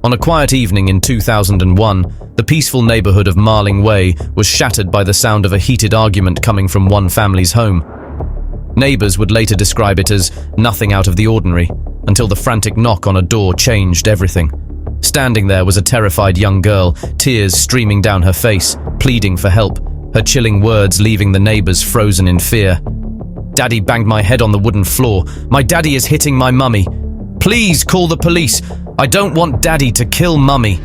On a quiet evening in 2001, the peaceful neighborhood of Marling Way was shattered by the sound of a heated argument coming from one family's home. Neighbors would later describe it as nothing out of the ordinary, until the frantic knock on a door changed everything. Standing there was a terrified young girl, tears streaming down her face, pleading for help, her chilling words leaving the neighbors frozen in fear. "Daddy banged my head on the wooden floor. My daddy is hitting my mummy. Please call the police. I don't want daddy to kill mummy."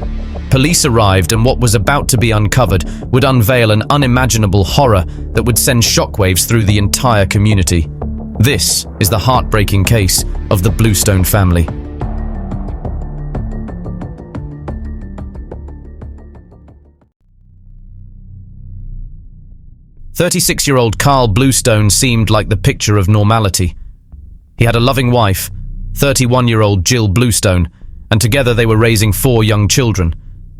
Police arrived, and what was about to be uncovered would unveil an unimaginable horror that would send shockwaves through the entire community. This is the heartbreaking case of the Bluestone family. "36-year-old Carl Bluestone seemed like the picture of normality. He had a loving wife, 31-year-old Jill Bluestone, and together they were raising 4 young children: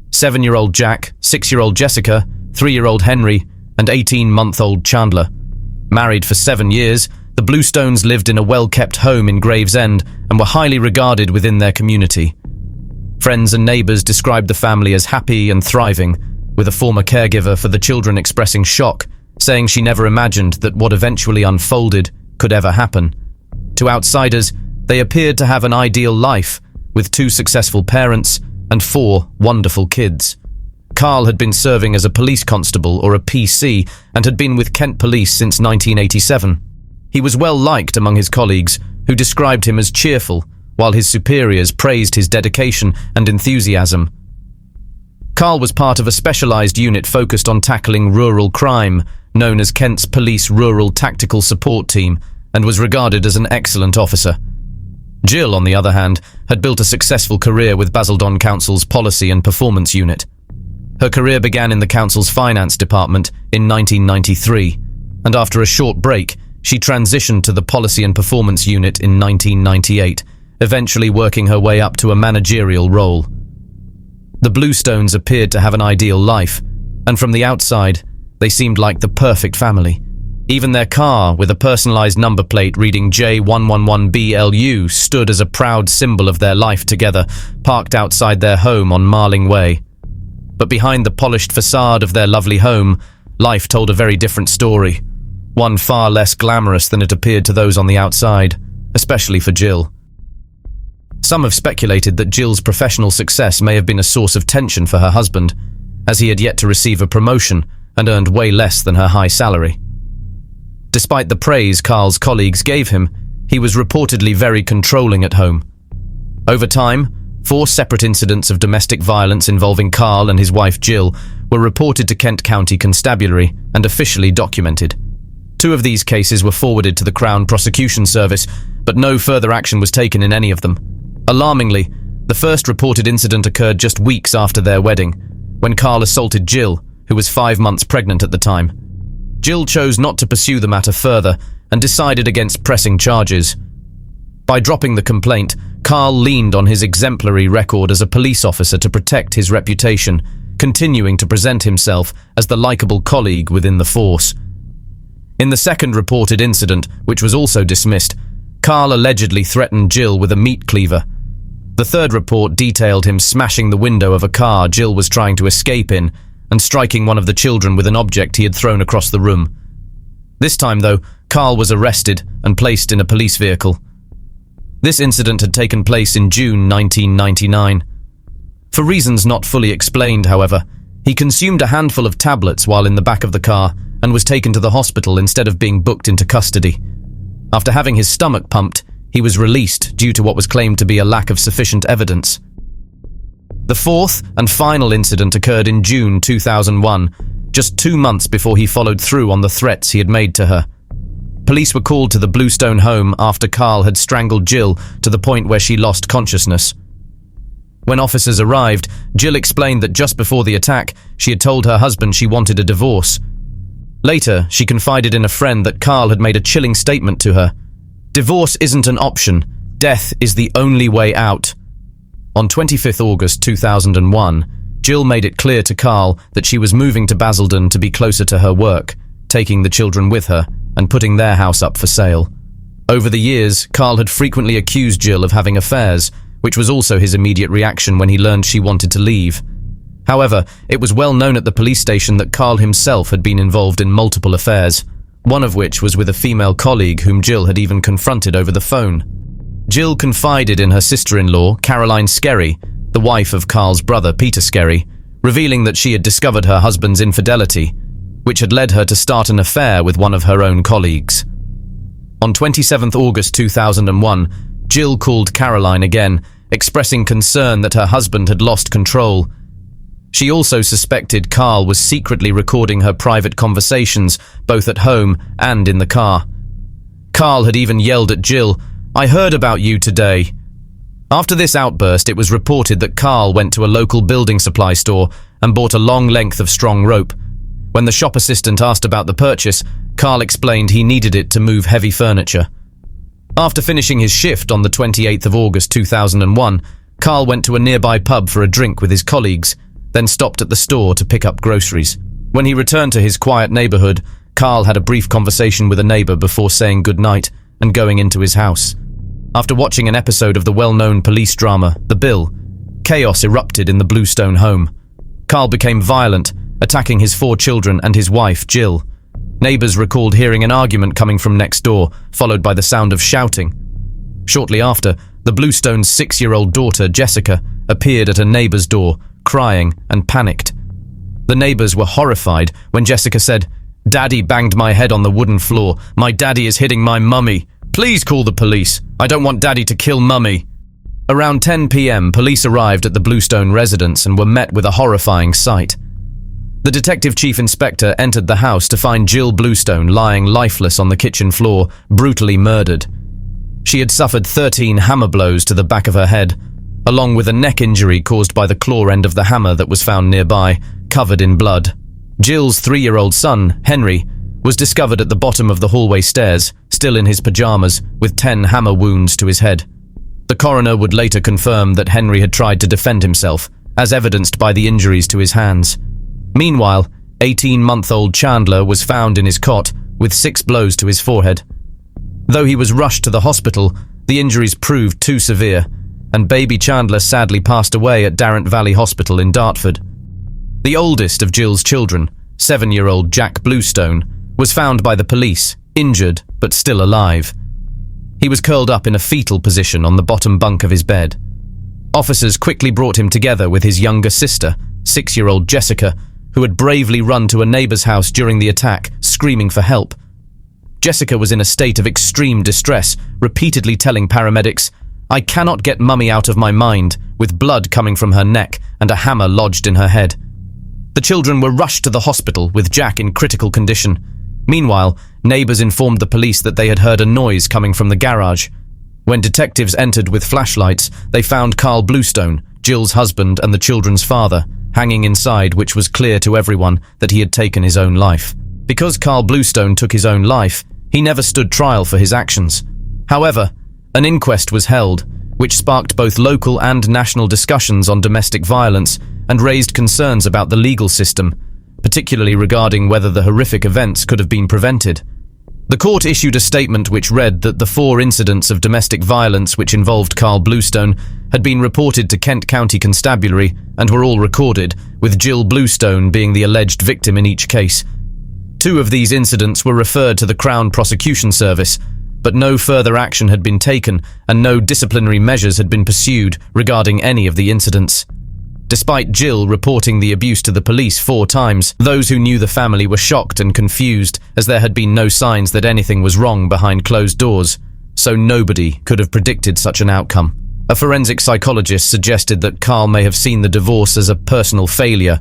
7-year-old Jack, 6-year-old Jessica, 3-year-old Henry, and 18-month-old Chandler. Married for 7 years, the Bluestones lived in a well-kept home in Gravesend and were highly regarded within their community. Friends and neighbors described the family as happy and thriving, with a former caregiver for the children expressing shock, saying she never imagined that what eventually unfolded could ever happen. To outsiders, they appeared to have an ideal life, with 2 successful parents and 4 wonderful kids. Carl had been serving as a police constable, or a PC, and had been with Kent Police since 1987. He was well liked among his colleagues, who described him as cheerful, while his superiors praised his dedication and enthusiasm. Carl was part of a specialized unit focused on tackling rural crime, known as Kent's Police Rural Tactical Support Team, and was regarded as an excellent officer. Jill, on the other hand, had built a successful career with Basildon Council's Policy and Performance Unit. Her career began in the council's finance department in 1993, and after a short break, she transitioned to the Policy and Performance Unit in 1998, eventually working her way up to a managerial role. The Bluestones appeared to have an ideal life, and from the outside, they seemed like the perfect family. Even their car, with a personalized number plate reading J111BLU, stood as a proud symbol of their life together, parked outside their home on Marling Way. But behind the polished facade of their lovely home, life told a very different story, one far less glamorous than it appeared to those on the outside, especially for Jill. Some have speculated that Jill's professional success may have been a source of tension for her husband, as he had yet to receive a promotion and earned way less than her high salary. Despite the praise Carl's colleagues gave him, he was reportedly very controlling at home. Over time, 4 separate incidents of domestic violence involving Carl and his wife Jill were reported to Kent County Constabulary and officially documented. 2 of these cases were forwarded to the Crown Prosecution Service, but no further action was taken in any of them. Alarmingly, the first reported incident occurred just weeks after their wedding, when Carl assaulted Jill, who was 5 months pregnant at the time. Jill chose not to pursue the matter further and decided against pressing charges. By dropping the complaint, Carl leaned on his exemplary record as a police officer to protect his reputation, continuing to present himself as the likable colleague within the force. In the second reported incident, which was also dismissed, Carl allegedly threatened Jill with a meat cleaver. The third report detailed him smashing the window of a car Jill was trying to escape in and striking one of the children with an object he had thrown across the room. This time, though, Carl was arrested and placed in a police vehicle. This incident had taken place in June 1999. For reasons not fully explained, however, he consumed a handful of tablets while in the back of the car and was taken to the hospital instead of being booked into custody. After having his stomach pumped, he was released due to what was claimed to be a lack of sufficient evidence. The fourth and final incident occurred in June 2001, just 2 months before he followed through on the threats he had made to her. Police were called to the Bluestone home after Carl had strangled Jill to the point where she lost consciousness. When officers arrived, Jill explained that just before the attack, she had told her husband she wanted a divorce. Later, she confided in a friend that Carl had made a chilling statement to her. "Divorce isn't an option. Death is the only way out." On 25th August 2001, Jill made it clear to Carl that she was moving to Basildon to be closer to her work, taking the children with her and putting their house up for sale. Over the years, Carl had frequently accused Jill of having affairs, which was also his immediate reaction when he learned she wanted to leave. However, it was well known at the police station that Carl himself had been involved in multiple affairs, one of which was with a female colleague whom Jill had even confronted over the phone. Jill confided in her sister-in-law, Caroline Skerry, the wife of Carl's brother, Peter Skerry, revealing that she had discovered her husband's infidelity, which had led her to start an affair with one of her own colleagues. On 27th August 2001, Jill called Caroline again, expressing concern that her husband had lost control. She also suspected Carl was secretly recording her private conversations, both at home and in the car. Carl had even yelled at Jill, "I heard about you today." After this outburst, it was reported that Carl went to a local building supply store and bought a long length of strong rope. When the shop assistant asked about the purchase, Carl explained he needed it to move heavy furniture. After finishing his shift on the 28th of August 2001, Carl went to a nearby pub for a drink with his colleagues, then stopped at the store to pick up groceries. When he returned to his quiet neighborhood, Carl had a brief conversation with a neighbor before saying goodnight and going into his house. After watching an episode of the well-known police drama, The Bill, chaos erupted in the Bluestone home. Carl became violent, attacking his 4 children and his wife, Jill. Neighbors recalled hearing an argument coming from next door, followed by the sound of shouting. Shortly after, the Bluestone's 6-year-old daughter, Jessica, appeared at a neighbor's door, crying and panicked. The neighbors were horrified when Jessica said, "Daddy banged my head on the wooden floor. My daddy is hitting my mummy. Please call the police. I don't want daddy to kill mummy." Around 10 p.m, police arrived at the Bluestone residence and were met with a horrifying sight. The detective chief inspector entered the house to find Jill Bluestone lying lifeless on the kitchen floor, brutally murdered. She had suffered 13 hammer blows to the back of her head, along with a neck injury caused by the claw end of the hammer that was found nearby, covered in blood. Jill's 3-year-old son, Henry, was discovered at the bottom of the hallway stairs, still in his pajamas, with 10 hammer wounds to his head. The coroner would later confirm that Henry had tried to defend himself, as evidenced by the injuries to his hands. Meanwhile, 18-month-old Chandler was found in his cot, with 6 blows to his forehead. Though he was rushed to the hospital, the injuries proved too severe, and baby Chandler sadly passed away at Darrant Valley Hospital in Dartford. The oldest of Jill's children, 7-year-old Jack Bluestone, was found by the police, injured but still alive. He was curled up in a fetal position on the bottom bunk of his bed. Officers quickly brought him together with his younger sister, 6-year-old Jessica, who had bravely run to a neighbor's house during the attack, screaming for help. Jessica was in a state of extreme distress, repeatedly telling paramedics, "I cannot get mummy out of my mind," with blood coming from her neck and a hammer lodged in her head. The children were rushed to the hospital with Jack in critical condition. Meanwhile, neighbors informed the police that they had heard a noise coming from the garage. When detectives entered with flashlights, they found Carl Bluestone, Jill's husband and the children's father, hanging inside, which was clear to everyone that he had taken his own life. Because Carl Bluestone took his own life, he never stood trial for his actions. However, an inquest was held, which sparked both local and national discussions on domestic violence and raised concerns about the legal system, particularly regarding whether the horrific events could have been prevented. The court issued a statement which read that the 4 incidents of domestic violence which involved Carl Bluestone had been reported to Kent County Constabulary and were all recorded, with Jill Bluestone being the alleged victim in each case. 2 of these incidents were referred to the Crown Prosecution Service, but no further action had been taken and no disciplinary measures had been pursued regarding any of the incidents. Despite Jill reporting the abuse to the police 4 times, those who knew the family were shocked and confused, as there had been no signs that anything was wrong behind closed doors, so nobody could have predicted such an outcome. A forensic psychologist suggested that Carl may have seen the divorce as a personal failure,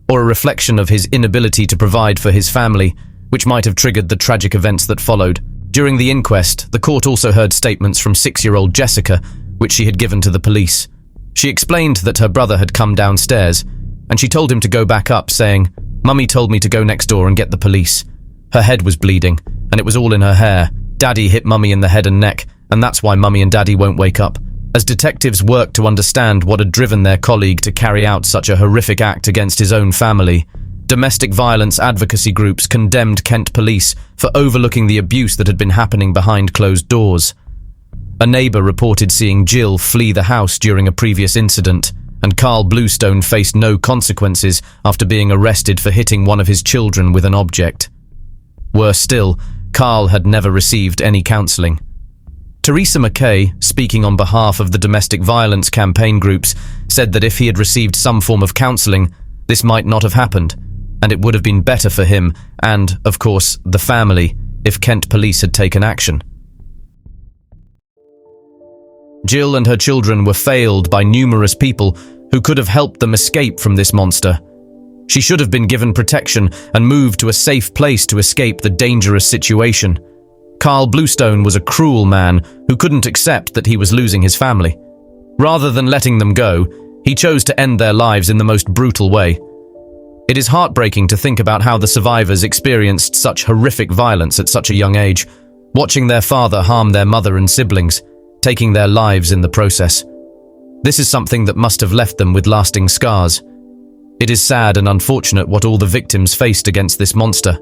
or a reflection of his inability to provide for his family, which might have triggered the tragic events that followed. During the inquest, the court also heard statements from 6-year-old Jessica, which she had given to the police. She explained that her brother had come downstairs, and she told him to go back up, saying, "Mummy told me to go next door and get the police. Her head was bleeding, and it was all in her hair. Daddy hit Mummy in the head and neck, and that's why Mummy and Daddy won't wake up." As detectives worked to understand what had driven their colleague to carry out such a horrific act against his own family, domestic violence advocacy groups condemned Kent police for overlooking the abuse that had been happening behind closed doors. A neighbor reported seeing Jill flee the house during a previous incident, and Carl Bluestone faced no consequences after being arrested for hitting one of his children with an object. Worse still, Carl had never received any counseling. Teresa McKay, speaking on behalf of the domestic violence campaign groups, said that if he had received some form of counseling, this might not have happened, and it would have been better for him and, of course, the family if Kent police had taken action. Jill and her children were failed by numerous people who could have helped them escape from this monster. She should have been given protection and moved to a safe place to escape the dangerous situation. Carl Bluestone was a cruel man who couldn't accept that he was losing his family. Rather than letting them go, he chose to end their lives in the most brutal way. It is heartbreaking to think about how the survivors experienced such horrific violence at such a young age, watching their father harm their mother and siblings, taking their lives in the process. This is something that must have left them with lasting scars. It is sad and unfortunate what all the victims faced against this monster.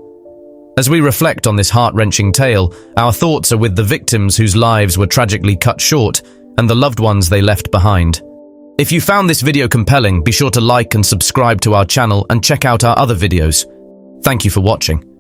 As we reflect on this heart-wrenching tale, our thoughts are with the victims whose lives were tragically cut short and the loved ones they left behind. If you found this video compelling, be sure to like and subscribe to our channel and check out our other videos. Thank you for watching.